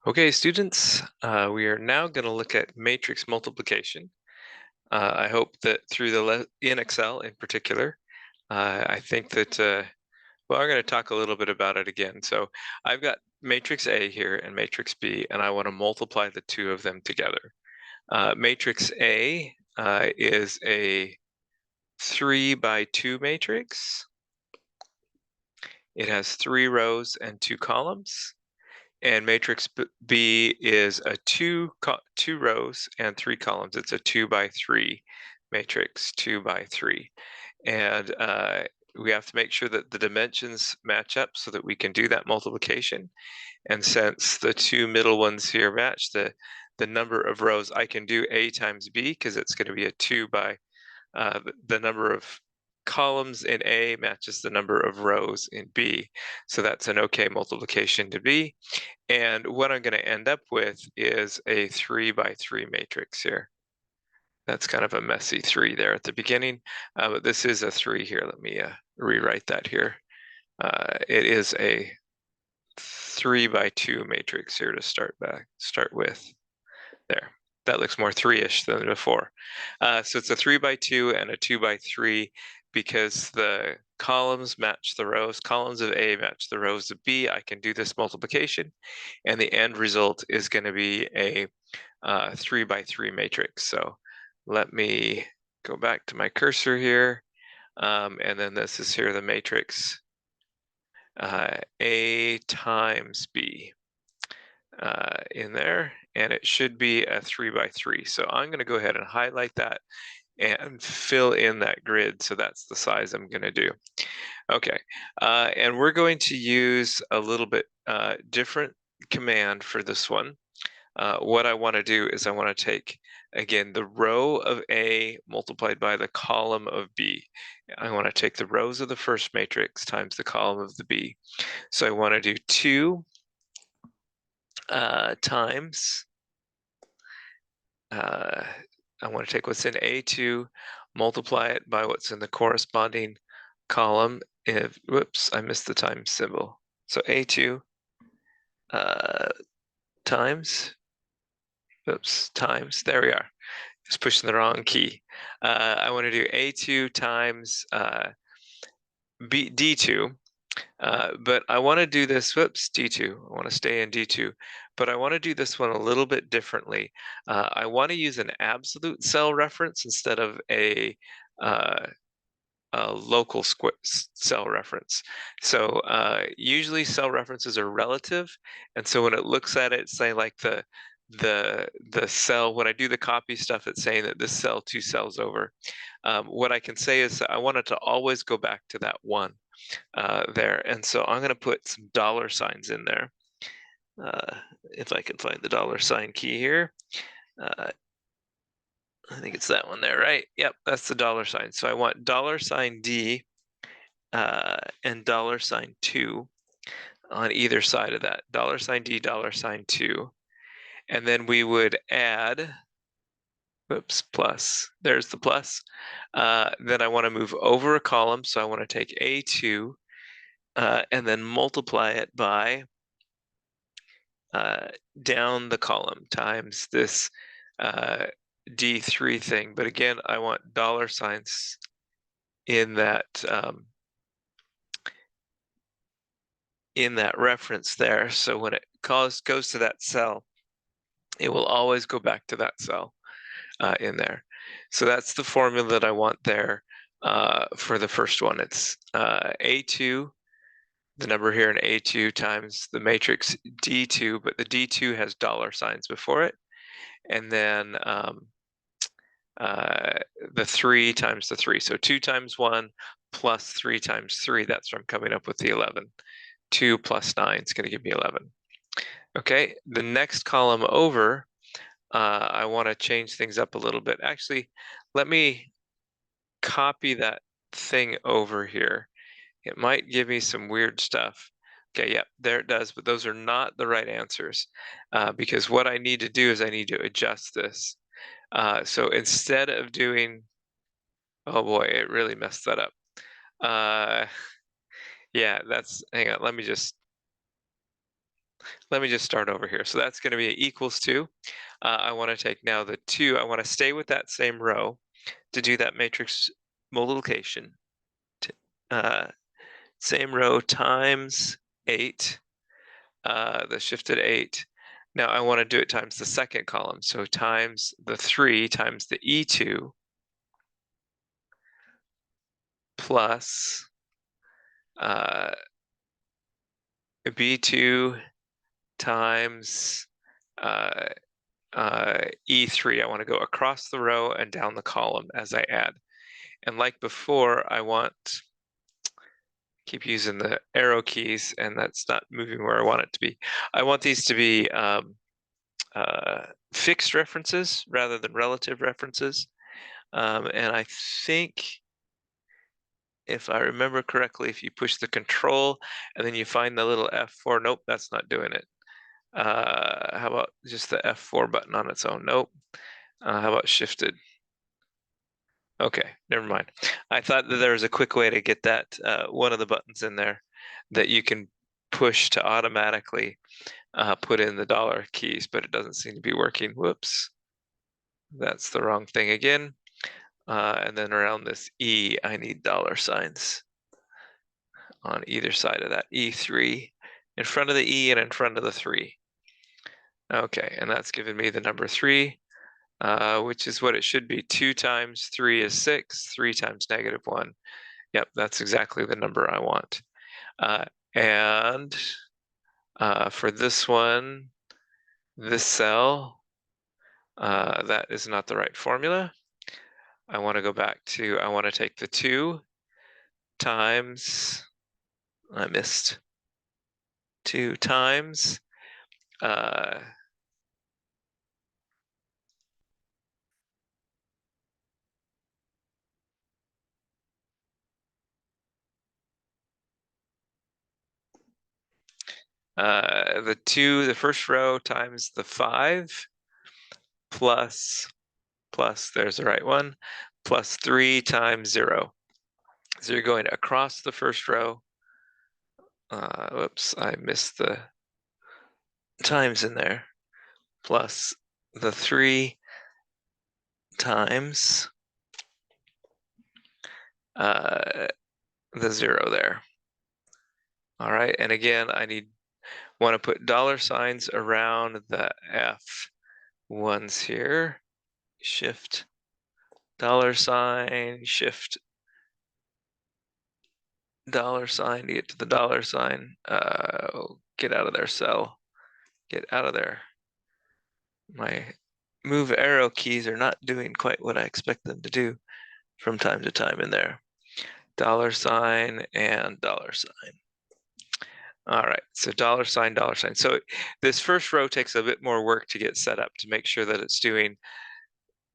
Okay, students, we are now going to look at matrix multiplication. I hope that through in Excel in particular, I think that, well, I'm going to talk a little bit about it again. So I've got matrix A here and matrix B, and I want to multiply the two of them together. Matrix A is a 3 by 2 matrix. It has 3 rows and 2 columns. And matrix B is a two rows and 3 columns. It's a 2 by 3 matrix, 2 by 3. And we have to make sure that the dimensions match up so that we can do that multiplication. And since the two middle ones here match the number of rows, I can do A times B because it's going to be a 2 by the number of columns in A matches the number of rows in B. So that's an okay multiplication to B. And what I'm going to end up with is a 3 by 3 matrix here. That's kind of a messy 3 there at the beginning, but this is a 3 here. Let me rewrite that here. It is a 3 by 2 matrix here to start with. There. That looks more 3-ish than before. So it's a 3 by 2 and a 2 by 3 because the columns match the rows. Columns of A match the rows of B. I can do this multiplication, and the end result is going to be a 3 by 3 matrix. So let me go back to my cursor here, and then this is here the matrix A times B in there, and it should be a 3 by 3. So I'm going to go ahead and highlight that and fill in that grid. So that's the size I'm going to do. Okay, and we're going to use a little bit different command for this one. What I want to do is I want to take, again, the row of A multiplied by the column of B. I want to take the rows of the first matrix times the column of the B. So I want to do 2 times, I want to take what's in A2, multiply it by what's in the corresponding column. Whoops, I missed the times symbol. So A2 times, times, there we are. Just pushing the wrong key. I want to do A2 times D2, but I want to do this, D2. I want to stay in D2, but I want to do this one a little bit differently. I want to use an absolute cell reference instead of a local cell reference. So usually cell references are relative, and so when it looks at it, say like the cell, when I do the copy stuff, it's saying that this cell 2 cells over. What I can say is I want it to always go back to that 1 there, and so I'm going to put some dollar signs in there. If I can find the dollar sign key here. I think it's that one there, right? Yep, that's the dollar sign. So I want dollar sign $D and dollar sign $2 on either side of that. Dollar sign $D, dollar sign $2. And then we would add, plus, there's the plus. Then I want to move over a column. So I want to take A2 and then multiply it by down the column times this D3 thing. But again, I want dollar signs in that reference there. So when it goes to that cell, it will always go back to that cell in there. So that's the formula that I want there for the first one. It's A2, the number here in A2 times the matrix D2, but the D2 has dollar signs before it. And then the 3 times the 3. So 2 times 1 plus 3 times 3, that's where I'm coming up with the 11. 2 plus 9 is going to give me 11. Okay, the next column over, I want to change things up a little bit. Actually, let me copy that thing over here. It might give me some weird stuff. Okay, yeah, there it does, but those are not the right answers because what I need to do is I need to adjust this. So instead of doing, oh boy, it really messed that up. Yeah, hang on, let me just, let me just start over here. So that's going to be equals 2. I want to take now the 2. I want to stay with that same row to do that matrix multiplication. T- Uh, Same row times 8, the shifted 8. Now I want to do it times the second column. So times the 3 times the E2 plus B2 times uh, E3. I want to go across the row and down the column as I add. And like before, I want, keep using the arrow keys, and that's not moving where I want it to be. I want these to be fixed references rather than relative references. And I think, if I remember correctly, if you push the control and then you find the little F4, nope, that's not doing it. How about just the F4 button on its own? Nope. How about shifted? Okay, never mind. I thought that there was a quick way to get that one of the buttons in there that you can push to automatically put in the dollar keys, but it doesn't seem to be working. Whoops. That's the wrong thing again. And then around this E, I need dollar signs on either side of that E3, in front of the E and in front of the 3. Okay, and that's giving me the number 3, which is what it should be. 2 times 3 is 6, 3 times -1. Yep, that's exactly the number I want. And for this one, this cell, that is not the right formula. I want to go back to, I want to take the 2 times, I missed, 2 times, uh, the 2, the first row times the 5 plus, there's the right one, plus 3 times 0. So you're going across the first row. Whoops, I missed the times in there. Plus the 3 times the 0 there. All right, and again, I want to put dollar signs around the F1s here. Shift dollar sign, shift dollar sign to get to the dollar sign. Get out of there, cell. Get out of there. My move arrow keys are not doing quite what I expect them to do from time to time in there. Dollar sign and dollar sign. All right, so dollar sign, dollar sign. So this first row takes a bit more work to get set up to make sure that it's doing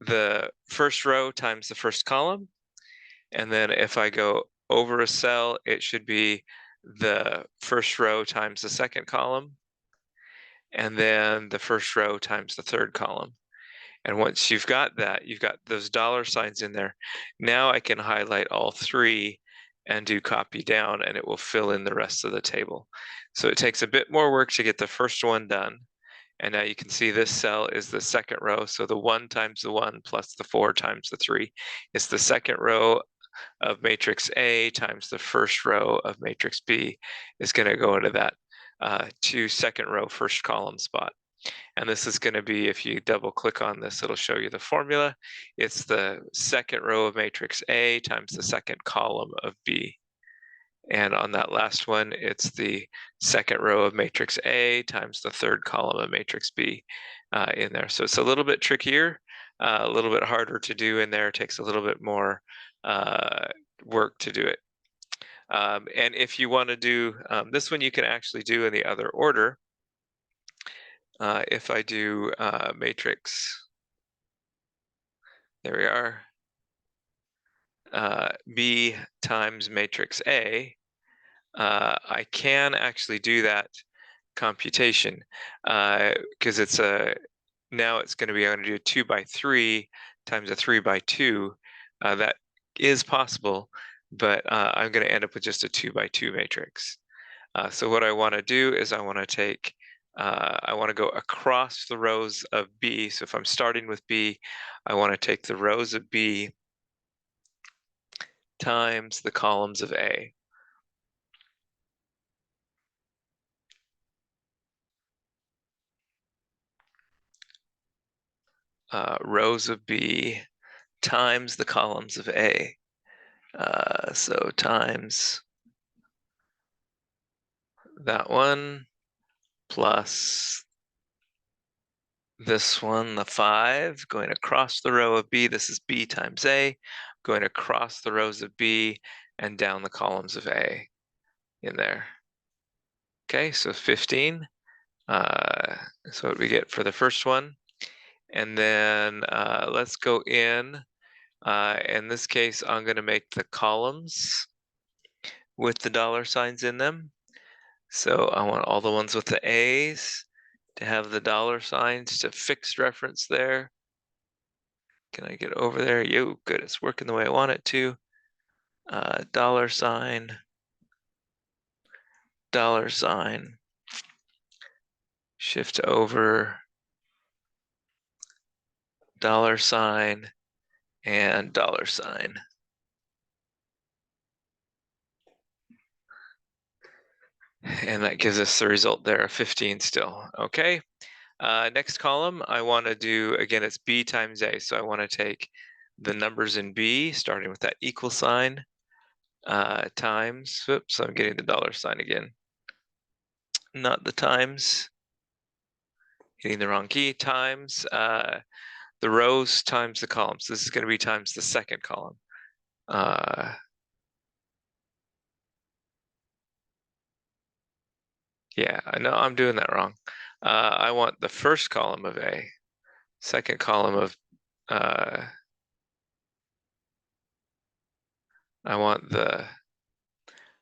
the first row times the first column. And then if I go over a cell, it should be the first row times the second column, and then the first row times the third column. And once you've got that, you've got those dollar signs in there. Now I can highlight all 3 and do copy down, and it will fill in the rest of the table. So it takes a bit more work to get the first one done. And now you can see this cell is the second row. So the 1 times the 1 plus the 4 times the 3 is the second row of matrix A times the first row of matrix B is going to go into that 2 second row first column spot. And this is going to be, if you double click on this, it'll show you the formula. It's the second row of matrix A times the second column of B. And on that last one, it's the second row of matrix A times the third column of matrix B in there. So it's a little bit trickier, a little bit harder to do in there. It takes a little bit more work to do it. And if you want to do this one, you can actually do in the other order. If I do matrix, there we are, B times matrix A, I can actually do that computation because it's now it's going to be, I'm going to do a 2 by 3 times a 3 by 2. That is possible, but I'm going to end up with just a 2 by 2 matrix. So what I want to do is I want to take I want to go across the rows of B. So if I'm starting with B, I want to take the rows of B times the columns of A. Rows of B times the columns of A. So times that one plus this one, the 5, going across the row of B. This is B times A, going across the rows of B and down the columns of A in there. Okay, so 15. So what we get for the first one. And then let's go in. In this case, I'm going to make the columns with the dollar signs in them. So I want all the ones with the A's to have the dollar signs to fixed reference there. Can I get over there? Yo, good, it's working the way I want it to. Dollar sign, shift over, dollar sign, and dollar sign. And that gives us the result there of 15 still. Okay. Next column, I want to do, again, it's B times A. So I want to take the numbers in B, starting with that equal sign, times, oops, I'm getting the dollar sign again. Not the times, hitting the wrong key, times the rows times the columns. This is going to be times the second column. Yeah, I know I'm doing that wrong. I want the first column of A, second column of, I want the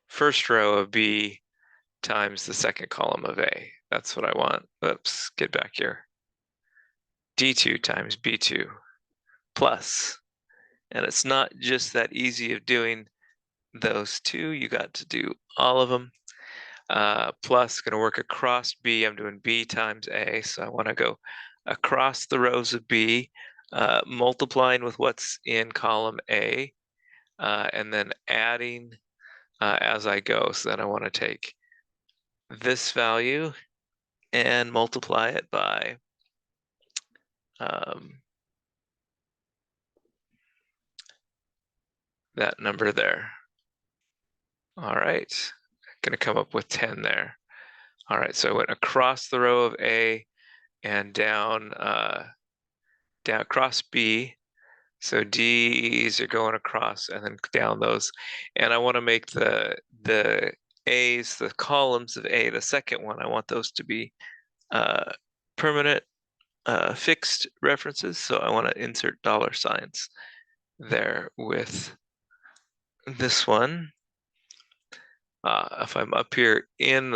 first row of B times the second column of A. That's what I want. Oops, get back here. D2 times B2 plus. And it's not just that easy of doing those two. You got to do all of them. Plus, going to work across B. I'm doing B times A. So I want to go across the rows of B, multiplying with what's in column A, and then adding as I go. So then I want to take this value and multiply it by that number there. All right, going to come up with 10 there. All right, so I went across the row of A and down across B. So D's are going across and then down those. And I want to make the A's, the columns of A, the second one, I want those to be permanent fixed references. So I want to insert dollar signs there with this one. If I'm up here in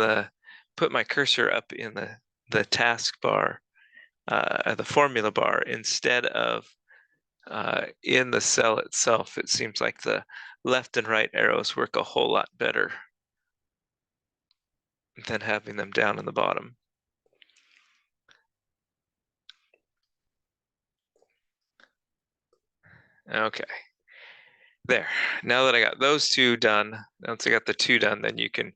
put my cursor up in the taskbar, the formula bar, instead of in the cell itself, it seems like the left and right arrows work a whole lot better than having them down in the bottom. Okay. There. Now that I got those two done, once I got the two done, then you can,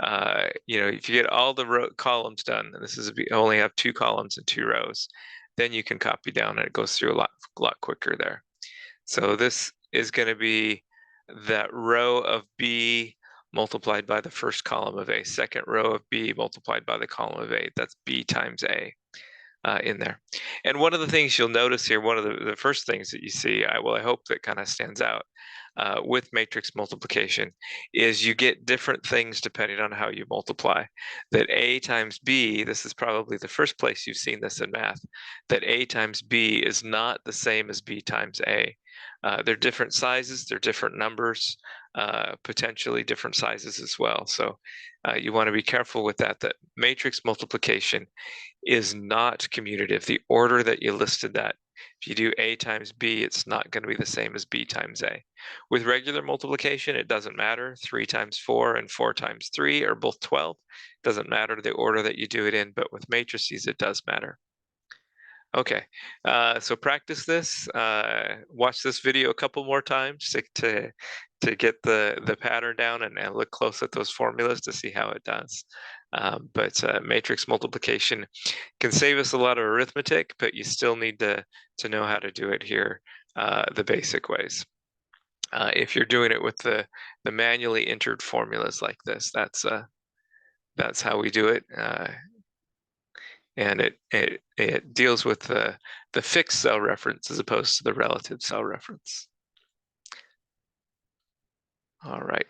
if you get all the columns done, and this is I only have 2 columns and 2 rows, then you can copy down and it goes through a lot quicker there. So this is going to be that row of B multiplied by the first column of A, second row of B multiplied by the column of A. That's B times A. In there. And one of the things you'll notice here, one of the first things that you see, I hope that kind of stands out with matrix multiplication, is you get different things depending on how you multiply. That A times B, this is probably the first place you've seen this in math, that A times B is not the same as B times A. They're different sizes, they're different numbers, potentially different sizes as well. So you want to be careful with that matrix multiplication is not commutative. The order that you listed that, if you do A times B, it's not going to be the same as B times A. With regular multiplication, it doesn't matter. 3 times 4 and 4 times 3 are both 12. Doesn't matter the order that you do it in, but with matrices, it does matter. Okay, so practice this. Watch this video a couple more times to get the pattern down and look close at those formulas to see how it does. But matrix multiplication can save us a lot of arithmetic, but you still need to know how to do it here the basic ways. If you're doing it with the manually entered formulas like this, that's how we do it. And it deals with the fixed cell reference as opposed to the relative cell reference. All right.